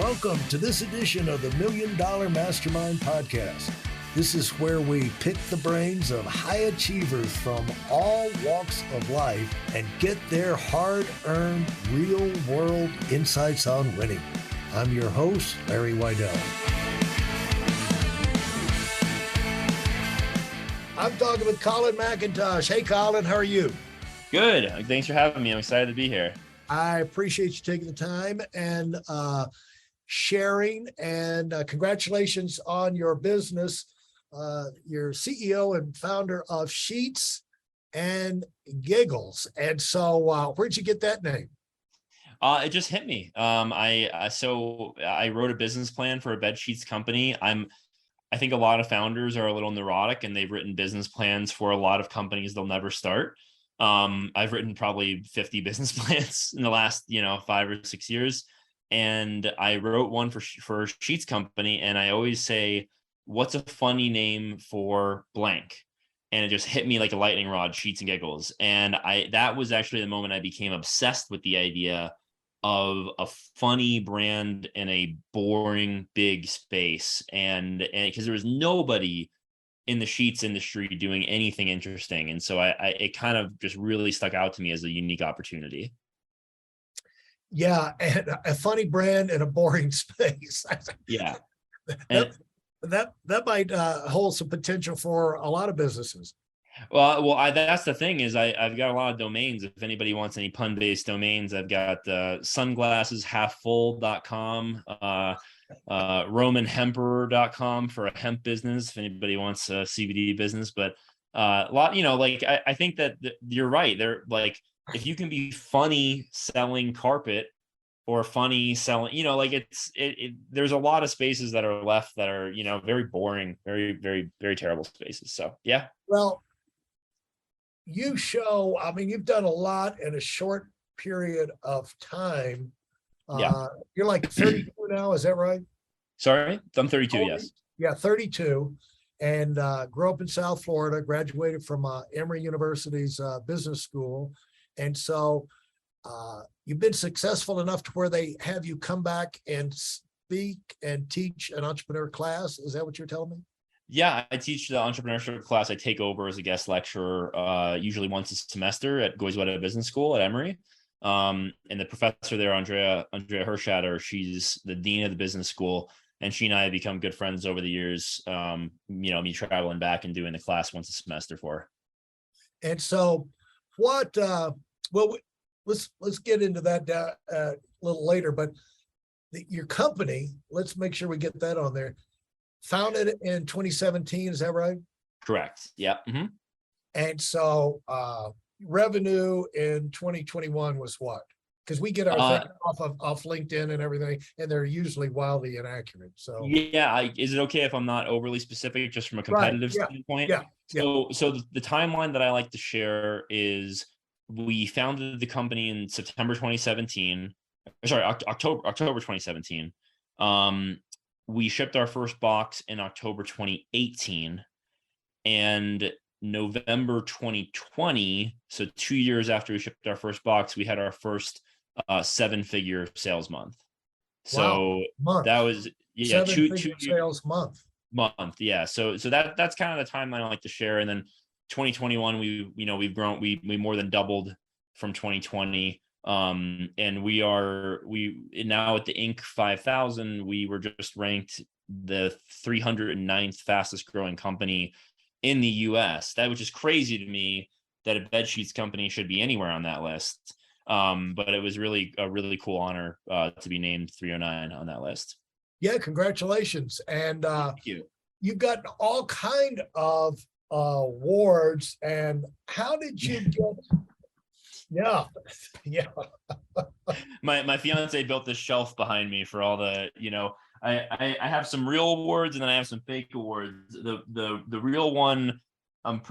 Welcome to this edition of the Million Dollar Mastermind podcast. This is where we pick the brains of high achievers from all walks of life and get their hard-earned, real-world insights on winning. I'm your host, Larry Weidel. I'm talking with Colin McIntosh. Hey, Colin, how are you? Good. Thanks for having me. I'm excited to be here. I appreciate you taking the time and sharing, and congratulations on your business. You're CEO and founder of Sheets Giggles. And so where'd you get that name? It just hit me. I wrote a business plan for a bed sheets company. I think a lot of founders are a little neurotic and they've written business plans for a lot of companies they'll never start. I've written probably 50 business plans in the last, 5 or 6 years. And I wrote one for Sheets company. And I always say, what's a funny name for blank? And it just hit me like a lightning rod, Sheets and Giggles. And that was actually the moment I became obsessed with the idea of a funny brand in a boring big space. And because there was nobody in the sheets industry doing anything interesting. And so it kind of just really stuck out to me as a unique opportunity. Yeah, and a funny brand in a boring space. Yeah. That might hold some potential for a lot of businesses. Well, that's the thing is I've got a lot of domains. If anybody wants any pun-based domains, I've got sunglasseshalffull.com, romanhemperor.com for a hemp business, if anybody wants a CBD business. But a lot, I think that you're right. They're like, if you can be funny selling carpet or funny selling, there's a lot of spaces that are left that are, very boring, very, very, very terrible spaces. So, yeah. Well, you've done a lot in a short period of time. Yeah. You're like 32 now, is that right? Sorry, I'm 32, yes. Yeah, 32. And grew up in South Florida, graduated from Emory University's business school. And so you've been successful enough to where they have you come back and speak and teach an entrepreneur class. Is that what you're telling me? Yeah, I teach the entrepreneurship class. I take over as a guest lecturer, usually once a semester at Goizueta Business School at Emory. And the professor there, Andrea Hershatter, she's the dean of the business school. And she and I have become good friends over the years, me traveling back and doing the class once a semester for her. And so let's get into that a little later, but your company, let's make sure we get that on there. Founded in 2017, is that right? Correct. Yeah. Mm-hmm. And so revenue in 2021 was what? Because we get our thing off LinkedIn and everything, and they're usually wildly inaccurate. So yeah, is it okay if I'm not overly specific, just from a competitive standpoint? Yeah. So the timeline that I like to share is we founded the company in September 2017. Sorry, October 2017. We shipped our first box in October 2018, and November 2020, so 2 years after we shipped our first box, we had our first 7-figure sales month. So that was 7-figure sales month. Yeah. So that's kind of the timeline I like to share. And then 2021, we've grown, we more than doubled from 2020. And we now at the Inc. 5000, we were just ranked the 309th fastest growing company in the US. That was just crazy to me that a bed sheets company should be anywhere on that list. But it was really a really cool honor to be named 309 on that list. Yeah, congratulations. And thank you. You've gotten all kind of awards. And how did you get? Yeah. My fiance built this shelf behind me for all the, I have some real awards and then I have some fake awards. The real one, I'm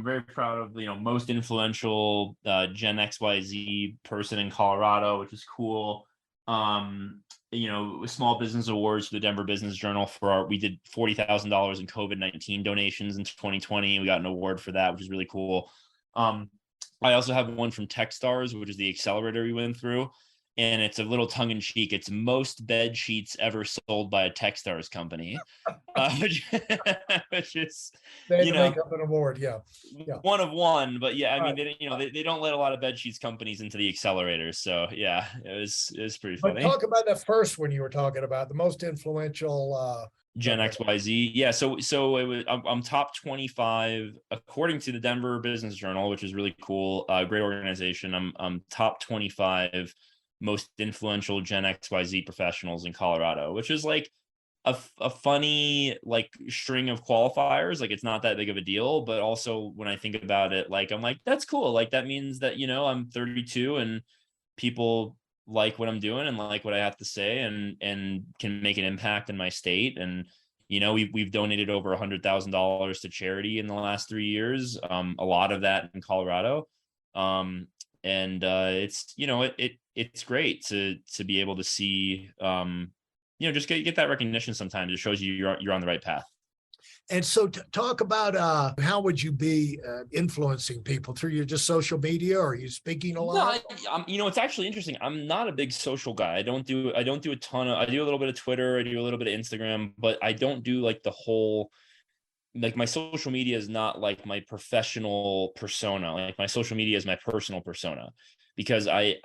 very proud of, most influential Gen XYZ person in Colorado, which is cool. Small business awards for the Denver Business Journal we did $40,000 in COVID-19 donations in 2020. And we got an award for that, which is really cool. I also have one from Techstars, which is the accelerator we went through. and it's a little tongue in cheek. It's most bed sheets ever sold by a Techstars company, which is, They had to make up an award. Yeah. One of one, but yeah, I mean, Right. they don't let a lot of bed sheets companies into the accelerators. So yeah, it was pretty But funny. talk about that first one you were talking about, the most influential. Gen XYZ. Yeah. So it was, I'm top 25 according to the Denver Business Journal, which is really cool. Great organization. I'm top 25 most influential Gen XYZ professionals in Colorado, which is like a funny like string of qualifiers. Like it's not that big of a deal, but also when I think about it, like I'm like, that's cool. Like that means that, I'm 32 and people like what I'm doing and like what I have to say and can make an impact in my state. And we've donated over $100,000 to charity in the last 3 years. A lot of that in Colorado. And it's it's great to be able to see just get that recognition. Sometimes it shows you're on the right path. And so talk about how would you be influencing people through your just social media? Or are you speaking a lot? No, it's actually interesting. I'm not a big social guy. I don't do a ton of, I do a little bit of Twitter, I do a little bit of Instagram, but I don't do like the whole, like my social media is not like my professional persona. Like my social media is my personal persona, because I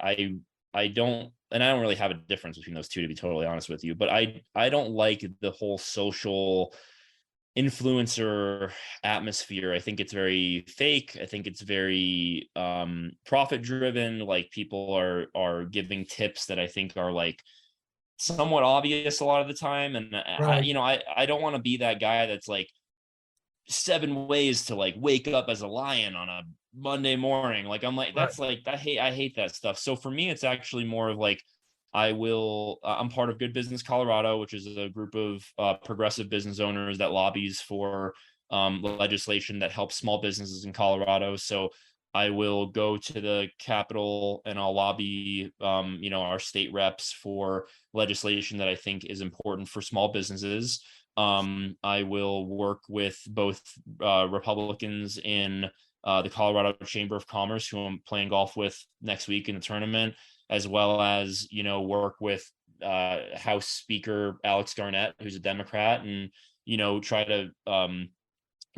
don't, and I don't really have a difference between those two, to be totally honest with you, but I don't like the whole social influencer atmosphere. I think it's very fake. I think it's very profit driven. Like people are giving tips that I think are like somewhat obvious a lot of the time. And Right. I don't want to be that guy that's like 7 ways to like wake up as a lion on a Monday morning. Like I'm like, Right. that's like, I hate that stuff. So for me, it's actually more of like, I'm part of Good Business Colorado, which is a group of progressive business owners that lobbies for legislation that helps small businesses in Colorado. So I will go to the Capitol and I'll lobby, our state reps for legislation that I think is important for small businesses. I will work with both Republicans in the Colorado Chamber of Commerce, who I'm playing golf with next week in the tournament, as well as, work with House Speaker Alex Garnett, who's a Democrat, and, try to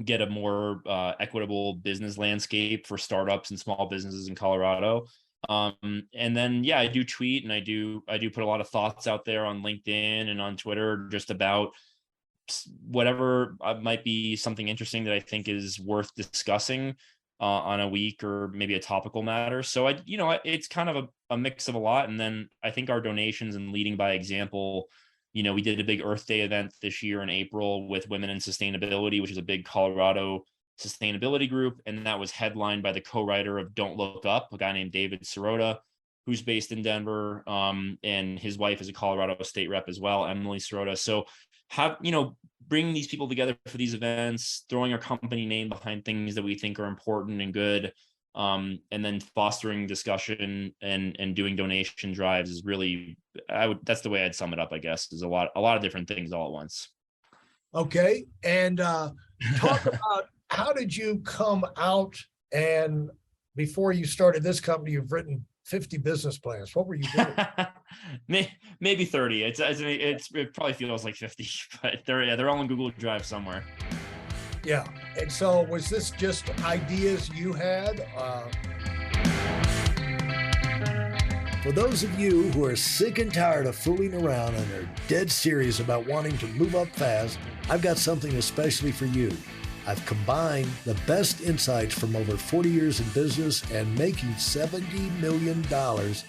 get a more equitable business landscape for startups and small businesses in Colorado. And then, yeah, I do tweet, and I do put a lot of thoughts out there on LinkedIn and on Twitter, just about whatever might be something interesting that I think is worth discussing on a week or maybe a topical matter. So it's kind of a mix of a lot. And then I think our donations and leading by example, we did a big Earth Day event this year in April with Women in Sustainability, which is a big Colorado sustainability group. And that was headlined by the co-writer of Don't Look Up, a guy named David Sirota, who's based in Denver. And his wife is a Colorado state rep as well, Emily Sirota. So bringing these people together for these events, throwing our company name behind things that we think are important and good, and then fostering discussion and doing donation drives is really, that's the way I'd sum it up, I guess, is a lot of different things all at once. Okay. And talk about how did you come out, and before you started this company, you've written 50 business plans. What were you doing? Maybe 30. It probably feels like 50, but they're all in Google Drive somewhere. Yeah. And so was this just ideas you had? For those of you who are sick and tired of fooling around and are dead serious about wanting to move up fast, I've got something especially for you. I've combined the best insights from over 40 years in business and making $70 million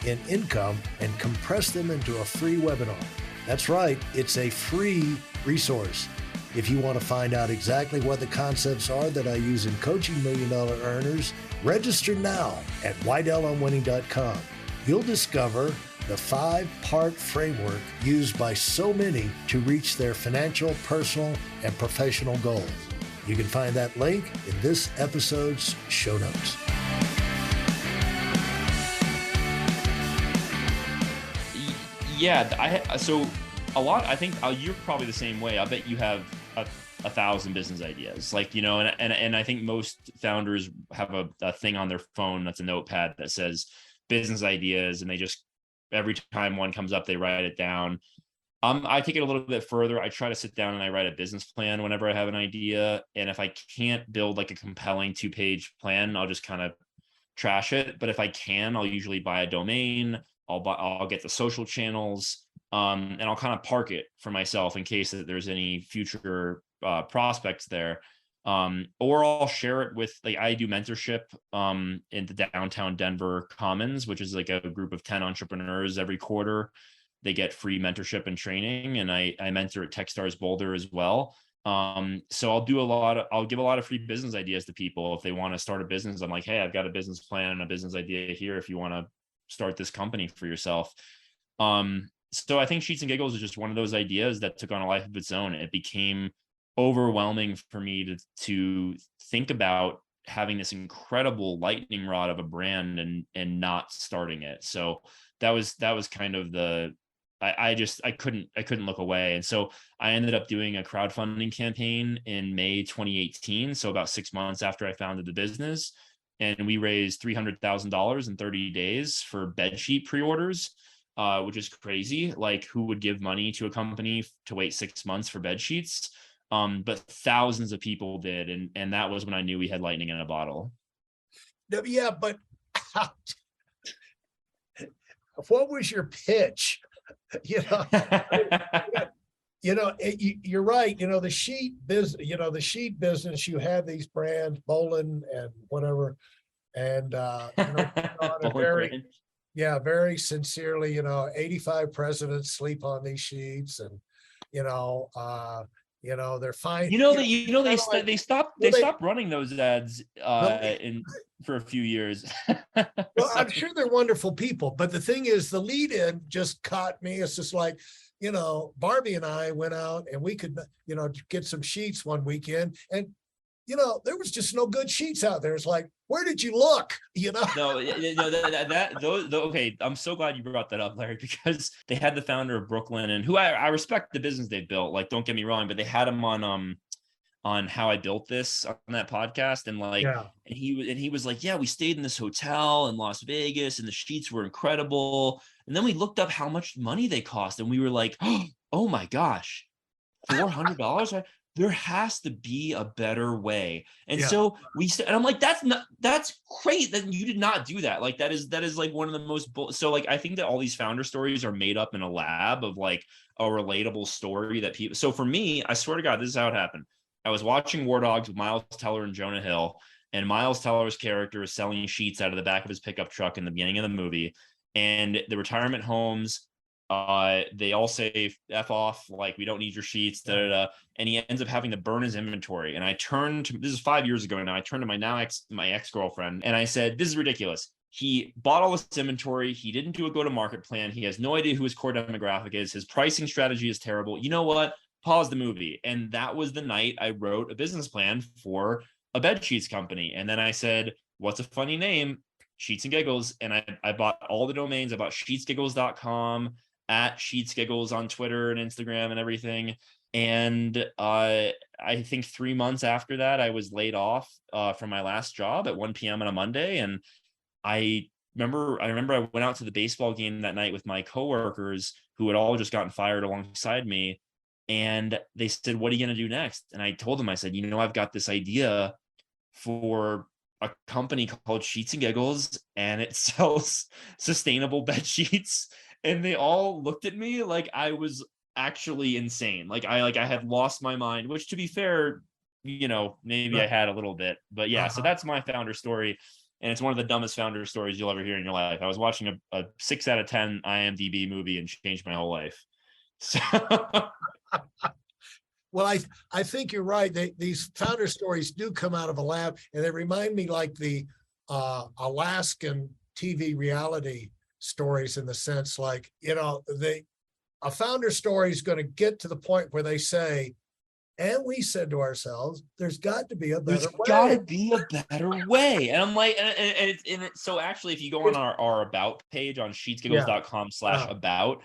in income and compressed them into a free webinar. That's right, it's a free resource. If you want to find out exactly what the concepts are that I use in coaching million-dollar earners, register now at weidelonwinning.com. You'll discover the 5-part framework used by so many to reach their financial, personal, and professional goals. You can find that link in this episode's show notes. Yeah, so a lot, I think you're probably the same way. I bet you have 1,000 business ideas, like, and I think most founders have a thing on their phone that's a notepad that says business ideas, and they just every time one comes up, they write it down. I take it a little bit further. I try to sit down and I write a business plan whenever I have an idea. And if I can't build like a compelling 2-page plan, I'll just kind of trash it. But if I can, I'll usually buy a domain. I'll get the social channels, and I'll kind of park it for myself in case that there's any future prospects there. Or I'll share it with, like, I do mentorship in the downtown Denver Commons, which is like a group of 10 entrepreneurs every quarter. They get free mentorship and training, and I mentor at Techstars Boulder as well. So I'll give a lot of free business ideas to people. If they want to start a business, I'm like, hey, I've got a business plan and a business idea here if you want to start this company for yourself. So I think Sheets and Giggles is just one of those ideas that took on a life of its own. It became overwhelming for me to think about having this incredible lightning rod of a brand and not starting it. So that was kind of I couldn't look away. And so I ended up doing a crowdfunding campaign in May 2018. So about 6 months after I founded the business, and we raised $300,000 in 30 days for bedsheet pre-orders, which is crazy. Like, who would give money to a company to wait 6 months for bed sheets? But thousands of people did. And that was when I knew we had lightning in a bottle. Yeah, but what was your pitch? You're right. The sheet business, you have these brands, Bolin and whatever. And, very sincerely, 85 presidents sleep on these sheets, and, they're fine. They stopped running those ads for a few years. Well, I'm sure they're wonderful people, but the thing is, the lead in just caught me. It's just like, Barbie and I went out and we could, get some sheets one weekend, and there was just no good sheets out there. It's like, where did you look? No, okay. I'm so glad you brought that up, Larry, because they had the founder of Brooklyn, and who I respect the business they've built. Like, don't get me wrong, but they had him on How I Built This on that podcast, and he was like, yeah, we stayed in this hotel in Las Vegas, and the sheets were incredible. And then we looked up how much money they cost, and we were like, oh my gosh, $400. There has to be a better way. And so and I'm like, that's great that you did not do that. Like, that is like one of the most, so like, I think that all these founder stories are made up in a lab of like a relatable story that people, so for me, I swear to God, this is how it happened. I was watching War Dogs with Miles Teller and Jonah Hill, and Miles Teller's character is selling sheets out of the back of his pickup truck in the beginning of the movie. And the retirement homes, they all say F off, like, we don't need your sheets, and he ends up having to burn his inventory. And I turned to, this is 5 years ago now, I turned to my ex-girlfriend, and I said, this is ridiculous. He bought all this inventory. He didn't do a go-to-market plan. He has no idea who his core demographic is. His pricing strategy is terrible. You know what? Pause the movie. And that was the night I wrote a business plan for a bed sheets company. And then I said, what's a funny name? Sheets and Giggles. And I bought all the domains. I bought sheetsgiggles.com, at Sheets Giggles on Twitter and Instagram and everything. And I think 3 months after that, I was laid off from my last job at 1 p.m. on a Monday. And I remember I went out to the baseball game that night with my coworkers who had all just gotten fired alongside me. And they said, what are you going to do next? And I told them, I said, I've got this idea for a company called Sheets and Giggles, and it sells sustainable bed sheets. And they all looked at me like I was actually insane. Like I had lost my mind, which, to be fair, maybe I had a little bit, but yeah. So that's my founder story. And it's one of the dumbest founder stories you'll ever hear in your life. I was watching a 6 out of 10 IMDb movie and changed my whole life. So well, I think you're right. These founder stories do come out of a lab, and they remind me like the Alaskan TV reality stories, in the sense like, a founder story is going to get to the point where they say, and we said to ourselves, there's got to be a better way. There's got to be a better way. And I'm like, so actually, if you go on our about page on sheetsgiggles.com/about,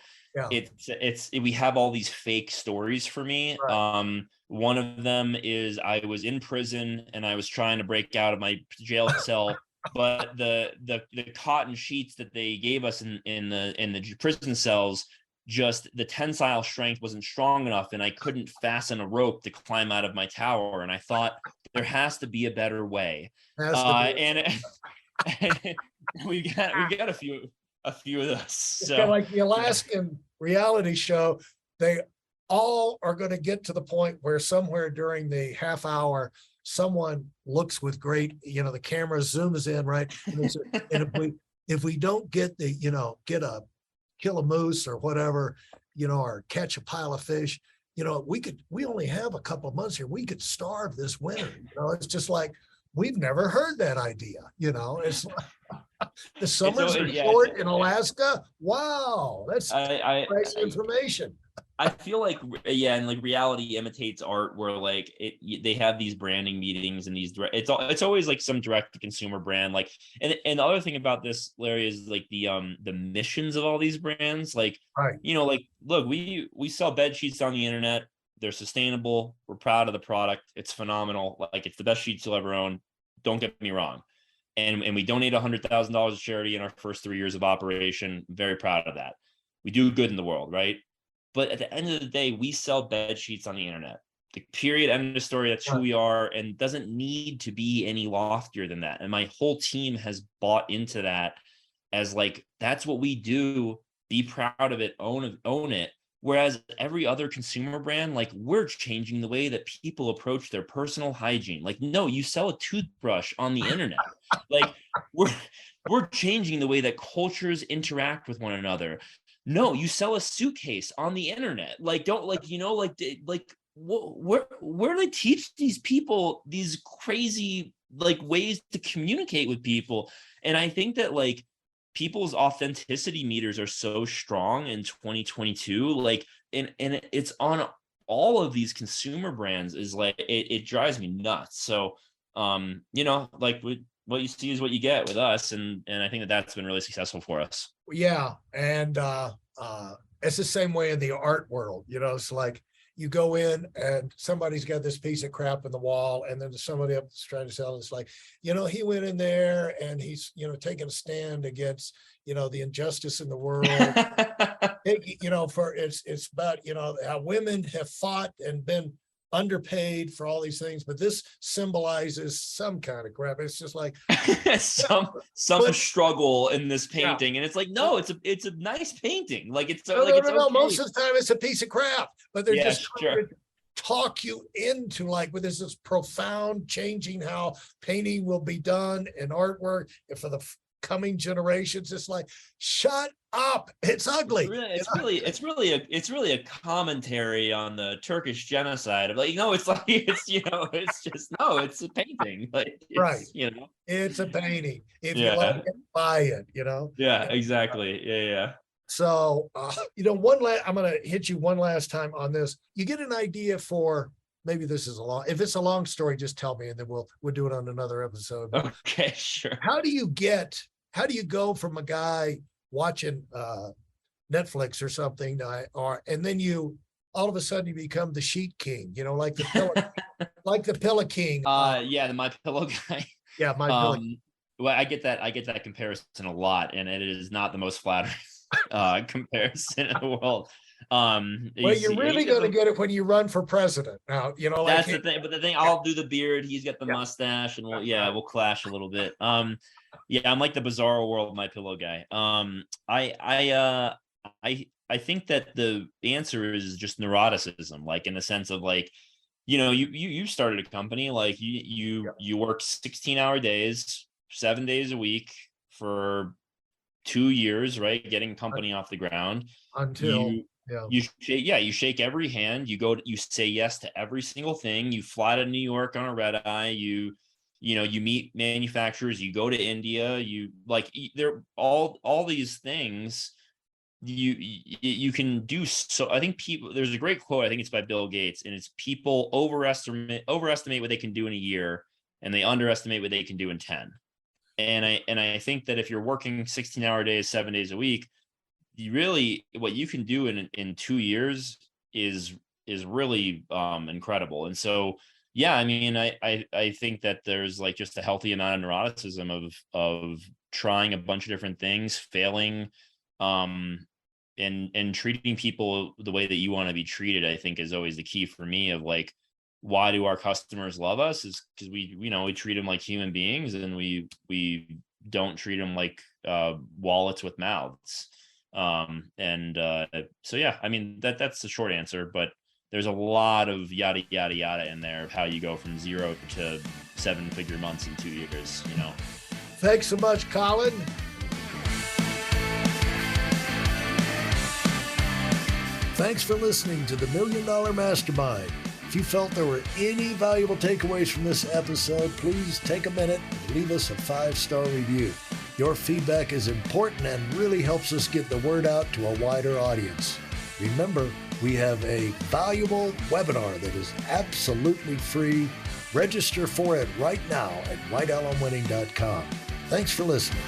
we have all these fake stories for me. Right. One of them is I was in prison and I was trying to break out of my jail cell but the cotton sheets that they gave us in the prison cells, just the tensile strength wasn't strong enough, and I couldn't fasten a rope to climb out of my tower. And I thought there has to be a better way. Has to be. And we got a few of those. It's So kind of like the Alaskan reality show. They all are going to get to the point where somewhere during the half hour, someone looks with great, the camera zooms in, right? And if we don't get kill a moose or whatever, or catch a pile of fish, we only have a couple of months here. We could starve this winter. It's just like, we've never heard that idea. It's the summers are short in Alaska. Wow, that's nice information. I feel like, and like reality imitates art, where like they have these branding meetings and it's always like some direct to consumer brand. Like, and the other thing about this, Larry, is like the missions of all these brands. Like, right. Like, look, we sell bed sheets on the internet. They're sustainable. We're proud of the product. It's phenomenal. Like, it's the best sheets you'll ever own. Don't get me wrong. And we donate $100,000 to charity in our first 3 years of operation. Very proud of that. We do good in the world, right? But at the end of the day, we sell bed sheets on the internet. The period, end of story. That's who we are, and doesn't need to be any loftier than that. And my whole team has bought into that as like, that's what we do. Be proud of it. Own it. Whereas every other consumer brand, like, we're changing the way that people approach their personal hygiene. Like, no, you sell a toothbrush on the internet. Like, we're changing the way that cultures interact with one another. No, you sell a suitcase on the internet. Like, don't where do they teach these people these crazy like ways to communicate with people? And I think that like people's authenticity meters are so strong in 2022. Like, and it's on all of these consumer brands. Is like, it drives me nuts. So like what you see is what you get with us, and I think that that's been really successful for us. Yeah, and it's the same way in the art world. It's like you go in and somebody's got this piece of crap in the wall, and then somebody else is trying to sell it. It's like, he went in there and he's taking a stand against the injustice in the world. It's about how women have fought and been underpaid for all these things, but this symbolizes some kind of crap. It's just like some struggle in this painting, and it's like, no, it's a nice painting. Like, it's no, like, it's no, okay. Most of the time it's a piece of crap, but they're just trying to talk you into like, with this profound changing how painting will be done and artwork for the coming generations. It's like, shut up, it's ugly. It's really a commentary on the Turkish genocide of like, it's like, it's just, no, it's a painting. Like, right. It's a painting. If you like it, buy it, Yeah, exactly. Yeah. So I'm gonna hit you one last time on this. You get an idea for, maybe this is if it's a long story, just tell me, and then we'll do it on another episode. Okay, sure. How do you go from a guy watching Netflix or something, and then you all of a sudden you become the sheet king, like the pillow, like the pillow king? The My Pillow guy. Yeah, My Pillow. Well, I get that comparison a lot, and it is not the most flattering comparison in the world. Well, you're really going to get it when you run for president. Now, that's the thing. But the thing, I'll do the beard. He's got the mustache, and we'll clash a little bit. I'm like the bizarro world My Pillow guy. I think that the answer is just neuroticism, like, in the sense of like, you started a company, like you work 16-hour days, 7 days a week for 2 years, right? Getting a company off the ground. Until you shake every hand. You say yes to every single thing. You fly to New York on a red eye. You meet manufacturers. You go to India. They're all these things you can do. So I think there's a great quote, I think it's by Bill Gates, and it's, people overestimate what they can do in a year, and they underestimate what they can do in 10. And I think that if you're working 16-hour days, 7 days a week, what you can do in 2 years is really incredible. And so Yeah, I mean, I think that there's like just a healthy amount of neuroticism of trying a bunch of different things, failing, um, and treating people the way that you want to be treated. I think is always the key for me of like, why do our customers love us? Is because we treat them like human beings, and we don't treat them like wallets with mouths. And so yeah, I mean that's the short answer, but there's a lot of yada yada yada in there of how you go from 0 to 7-figure months in 2 years. Thanks so much, Colin. Thanks for listening to the Million Dollar Mastermind. If you felt there were any valuable takeaways from this episode, please take a minute and leave us a 5-star review. Your feedback is important and really helps us get the word out to a wider audience. Remember, we have a valuable webinar that is absolutely free. Register for it right now at weidelonwinning.com. Thanks for listening.